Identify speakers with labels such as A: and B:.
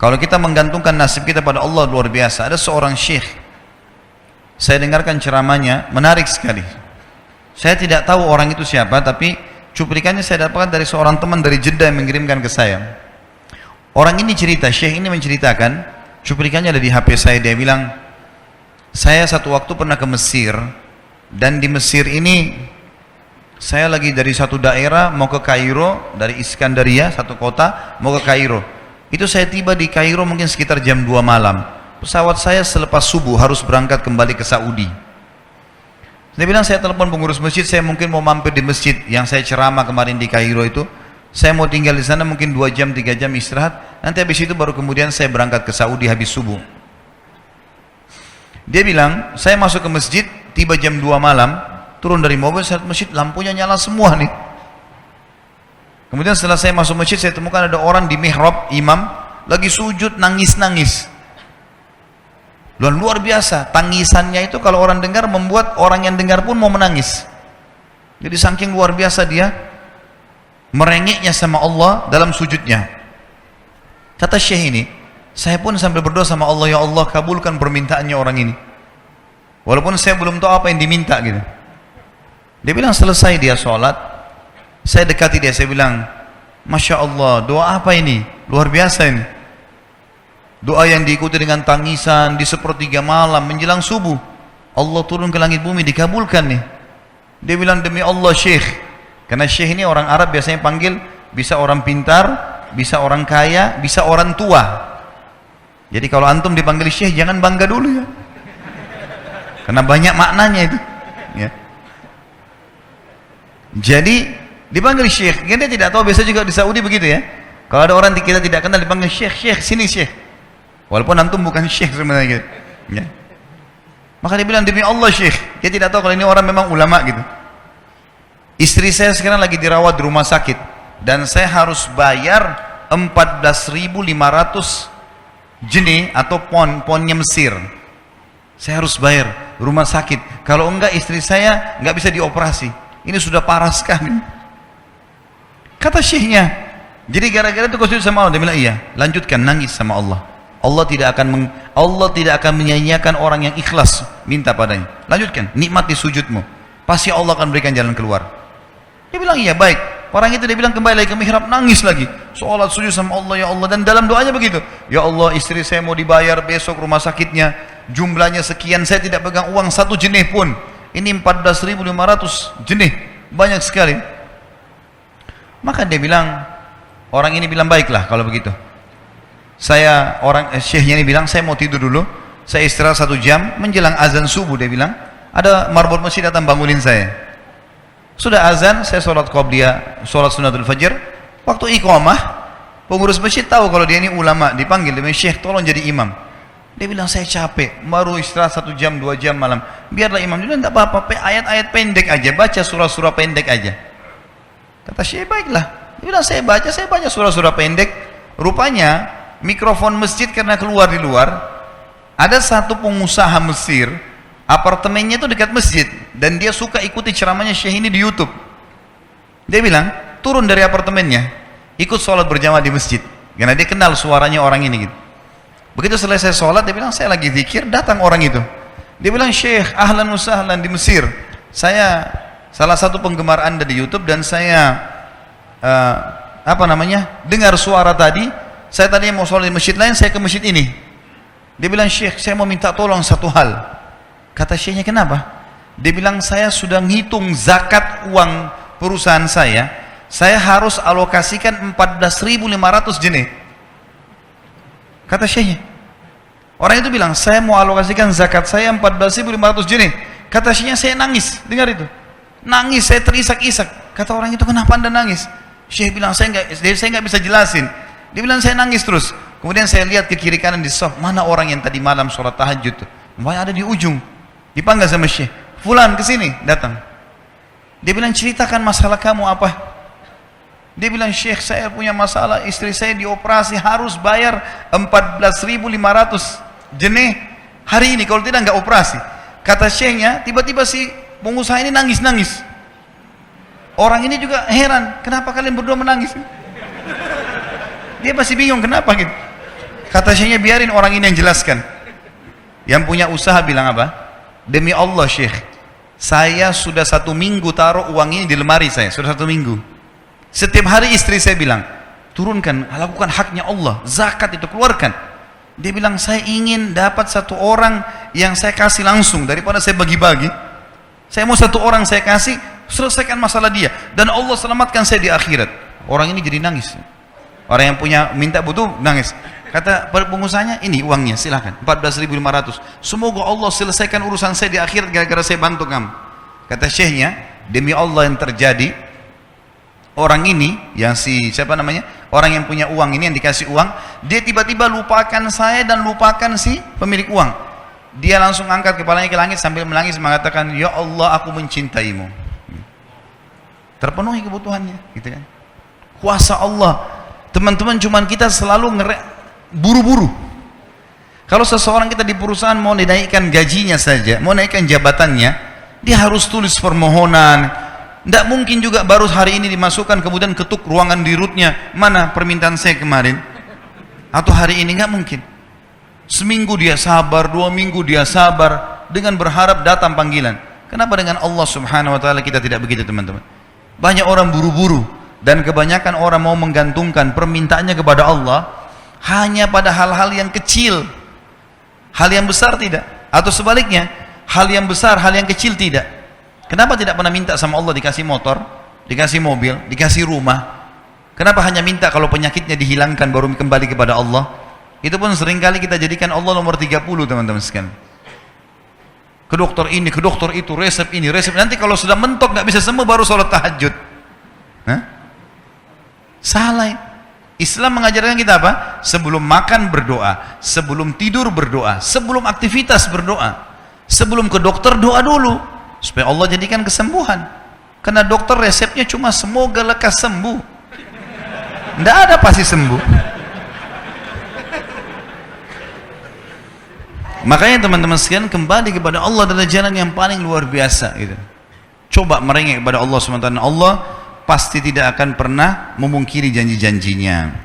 A: Kalau kita menggantungkan nasib kita pada Allah luar biasa. Ada seorang syekh, saya dengarkan ceramahnya, menarik sekali. Saya tidak tahu orang itu siapa, tapi cuplikannya saya dapatkan dari seorang teman dari Jeddah yang mengirimkan ke saya. Orang ini cerita, syekh ini menceritakan, cuplikannya ada di HP saya, dia bilang, saya satu waktu pernah ke Mesir, dan di Mesir ini saya lagi dari satu daerah mau ke Kairo, dari Iskandaria, satu kota, mau ke Kairo. Itu saya tiba di Kairo mungkin sekitar jam 2 malam. Pesawat saya selepas subuh harus berangkat kembali ke Saudi. Dia bilang, saya telepon pengurus masjid, saya mungkin mau mampir di masjid yang saya ceramah kemarin di Kairo itu. Saya mau tinggal di sana mungkin 2 jam, 3 jam istirahat. Nanti habis itu baru kemudian saya berangkat ke Saudi habis subuh. Dia bilang, saya masuk ke masjid, tiba jam 2 malam, turun dari mobil, saya lihat masjid, lampunya nyala semua nih. Kemudian setelah saya masuk masjid, saya temukan ada orang di mihrab, imam, lagi sujud, nangis-nangis. Luar biasa, tangisannya itu kalau orang dengar membuat orang yang dengar pun mau menangis. Jadi saking luar biasa dia merengeknya sama Allah dalam sujudnya. Kata syekh ini, saya pun sambil berdoa sama Allah, ya Allah kabulkan permintaannya orang ini. Walaupun saya belum tahu apa yang diminta gitu. Dia bilang selesai dia sholat, saya dekati dia, saya bilang, Masya Allah, doa apa ini? Luar biasa ini. Doa yang diikuti dengan tangisan di sepertiga malam menjelang subuh. Allah turun ke langit bumi, dikabulkan nih. Dia bilang, demi Allah syekh. Karena syekh ini orang Arab biasanya panggil, bisa orang pintar, bisa orang kaya, bisa orang tua. Jadi kalau antum dipanggil syekh, jangan bangga dulu ya. Karena banyak maknanya itu. Ya. Jadi dipanggil syekh. Kita tidak tahu, biasa juga di Saudi begitu ya. Kalau ada orang kita tidak kenal dipanggil syekh, syekh, sini syekh. Walaupun antum bukan syekh sebenarnya gitu. Ya. Maka dia bilang, demi Allah syekh. Dia tidak tahu kalau ini orang memang ulama gitu. Istri saya sekarang lagi dirawat di rumah sakit. Dan saya harus bayar 14.500 jenih atau ponnya Mesir. Saya harus bayar rumah sakit. Kalau enggak istri saya enggak bisa dioperasi. Ini sudah parah sekali. Kata syekhnya, jadi gara-gara itu kau sujud sama Allah. Dia bilang, iya, lanjutkan nangis sama Allah. Allah tidak akan menyanyiakan orang yang ikhlas minta padanya. Lanjutkan, nikmati sujudmu. Pasti Allah akan berikan jalan keluar. Dia bilang, iya baik. Orang itu dia bilang kembali lagi ke mihrab, nangis lagi. Sholat sujud sama Allah, ya Allah. Dan dalam doanya begitu. Ya Allah, istri saya mau dibayar besok rumah sakitnya. Jumlahnya sekian, saya tidak pegang uang 1 jenih pun. Ini 14.500 jenih. Banyak sekali. Maka dia bilang, orang ini bilang, baiklah kalau begitu. Syekhnya ini bilang, saya mau tidur dulu. Saya istirahat 1 jam, menjelang azan subuh dia bilang, ada marbot masjid datang bangunin saya. Sudah azan, saya sholat qobliyah, sholat sunnatul fajr. Waktu iqamah, pengurus masjid tahu kalau dia ini ulama, dipanggil, dia bilang, syekh tolong jadi imam. Dia bilang, saya capek, baru istirahat 1 jam, 2 jam malam. Biarlah imam. Dia bilang, tidak apa-apa, ayat-ayat pendek aja, baca surah-surah pendek aja. Kata syekh, baiklah. Dia bilang, saya baca surah-surah pendek. Rupanya mikrofon masjid karena keluar di luar, ada satu pengusaha Mesir, apartemennya itu dekat masjid, dan dia suka ikuti ceramahnya syekh ini di YouTube. Dia bilang, turun dari apartemennya, ikut sholat berjamaah di masjid, karena dia kenal suaranya orang ini gitu. Begitu selesai sholat, dia bilang, saya lagi zikir, datang orang itu. Dia bilang, syekh, ahlan wa sahlan di Mesir. Saya salah satu penggemar Anda di YouTube, dan saya dengar suara tadi. Saya tadinya mau sholat di masjid lain, saya ke masjid ini. Dia bilang, syekh, saya mau minta tolong satu hal. Kata syekhnya, kenapa? Dia bilang, saya sudah ngitung zakat uang perusahaan saya harus alokasikan 14.500 jenih. Kata syekhnya. Orang itu bilang, saya mau alokasikan zakat saya 14.500 jenih. Kata syekhnya, saya nangis, dengar itu. Nangis, saya terisak-isak. Kata orang itu, kenapa Anda nangis? Syekh bilang, saya nggak bisa jelasin. Dia bilang, saya nangis terus. Kemudian saya lihat ke kiri kanan di soft, mana orang yang tadi malam sholat tahajud tuh? Ada di ujung. Dipanggil sama syekh, fulan kesini, datang. Dia bilang, ceritakan masalah kamu apa? Dia bilang, syekh, saya punya masalah, istri saya dioperasi, harus bayar 14.500 jenih hari ini, kalau tidak nggak operasi. Kata syekhnya, tiba-tiba si pengusaha ini nangis-nangis. Orang ini juga heran, kenapa kalian berdua menangis? Dia masih bingung kenapa gitu. Kata syekhnya, biarin orang ini yang jelaskan. Yang punya usaha bilang apa? Demi Allah Syekh, saya sudah 1 minggu taruh uang ini di lemari saya, sudah 1 minggu. Setiap hari istri saya bilang, turunkan, lakukan haknya Allah, zakat itu keluarkan. Dia bilang, saya ingin dapat 1 orang yang saya kasih langsung, daripada saya bagi-bagi. Saya mau 1 orang saya kasih, selesaikan masalah dia, dan Allah selamatkan saya di akhirat. Orang ini jadi nangis. Orang yang punya minta butuh nangis. Kata pengusahanya, ini uangnya silahkan, 14.500. Semoga Allah selesaikan urusan saya di akhirat gara-gara saya bantu kamu. Kata syekhnya, demi Allah yang terjadi, orang ini, yang siapa namanya, orang yang punya uang ini, yang dikasih uang, dia tiba-tiba lupakan saya dan lupakan si pemilik uang. Dia langsung angkat kepalanya ke langit sambil menangis mengatakan, ya Allah, aku mencintaimu. Terpenuhi kebutuhannya, gitu kan. Kuasa Allah. Teman-teman, cuman kita selalu buru-buru. Kalau seseorang kita di perusahaan mau dinaikkan gajinya saja, mau naikkan jabatannya, dia harus tulis permohonan. Tidak mungkin juga baru hari ini dimasukkan kemudian ketuk ruangan di rootnya, mana permintaan saya kemarin, atau hari ini, nggak mungkin. Seminggu dia sabar, 2 minggu dia sabar, dengan berharap datang panggilan. Kenapa dengan Allah subhanahu wa ta'ala kita tidak begitu, teman-teman? Banyak orang buru-buru, dan kebanyakan orang mau menggantungkan permintaannya kepada Allah hanya pada hal-hal yang kecil, hal yang besar tidak, atau sebaliknya, hal yang besar, hal yang kecil tidak. Kenapa tidak pernah minta sama Allah dikasih motor, dikasih mobil, dikasih rumah? Kenapa hanya minta kalau penyakitnya dihilangkan baru kembali kepada Allah? Itu pun seringkali kita jadikan Allah nomor 30, teman-teman sekalian. Ke dokter ini, ke dokter itu, resep ini, resep. Nanti kalau sudah mentok nggak bisa sembuh baru sholat tahajud. Hah? Salah. Islam mengajarkan kita apa? Sebelum makan berdoa, sebelum tidur berdoa, sebelum aktivitas berdoa, sebelum ke dokter doa dulu supaya Allah jadikan kesembuhan. Karena dokter resepnya cuma semoga lekas sembuh, tidak ada pasti sembuh. Makanya teman-teman sekalian, kembali kepada Allah adalah jalan yang paling luar biasa gitu. Coba merengek kepada Allah SWT, Allah pasti tidak akan pernah memungkiri janji-janjinya.